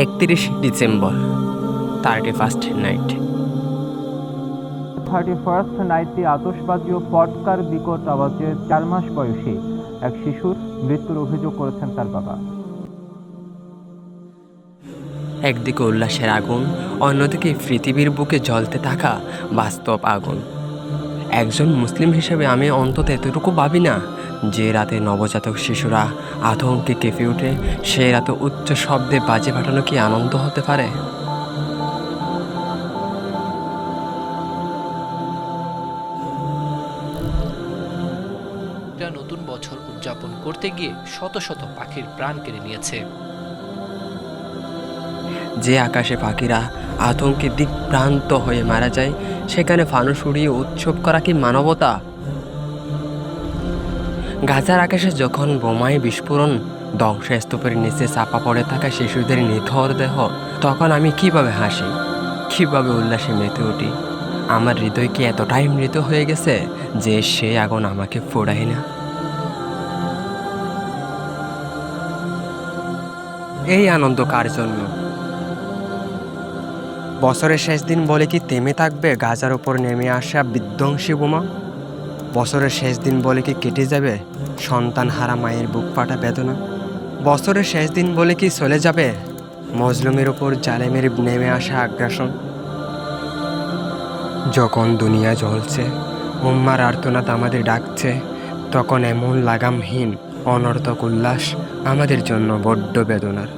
31 December 31st night. 31st নাইটটি আতশবাজি ও পটকার বিকট আওয়াজে 4 মাস বয়সী এক শিশুর মৃত্যুর অভিযোগ করেছেন তার বাবা। একদিকে উল্লাসের আগুন, অন্যদিকে পৃথিবীর বুকে জ্বলতে থাকা বাস্তব আগুন। একজন মুসলিম হিসেবে আমি অন্তত এতটুকু ভাবি না যে রাতে নবজাতক শিশুরা আতঙ্কে কেঁপে ওঠে, সে রাতে উচ্চ শব্দে বাজে ফাটানো কি আনন্দ হতে পারে? নতুন বছর উদযাপন করতে গিয়ে শত শত পাখির প্রাণ কেড়ে নিয়েছে। যে আকাশে পাখিরা আতঙ্কে দিকভ্রান্ত হয়ে মারা যায়, সেখানে ফানুস উড়িয়ে উৎসব করা কি মানবতা? গাজার আকাশে যখন বোমায় বিস্ফোরণ, ধ্বংসস্তূপের নিচে চাপা পড়ে থাকা শিশুদের নিথর দেহ, তখন আমি কিভাবে হাসি, কিভাবে উল্লাসে মেতে উঠি? আমার হৃদয় কি এতটাই মৃত হয়ে গেছে যে সেই আগুন আমাকে ফোড়ায় না? এই আনন্দ কার জন্য? বছরের শেষ দিন বলে কি থেমে থাকবে গাজার উপর নেমে আসা বিধ্বংসী বোমা? বছরের শেষ দিন বলে কি কেটে যাবে সন্তান হারা মায়ের বুক ফাটা বেদনা? বছরের শেষ দিন বলে কি চলে যাবে মজলুমের উপর জালেমের নেমে আসা আগ্রাসন? যখন দুনিয়া জ্বলছে, উম্মার আর্তনাদ আমাদের ডাকছে, তখন এমন লাগামহীন অনর্থক উল্লাস আমাদের জন্য বড্ড বেদনার।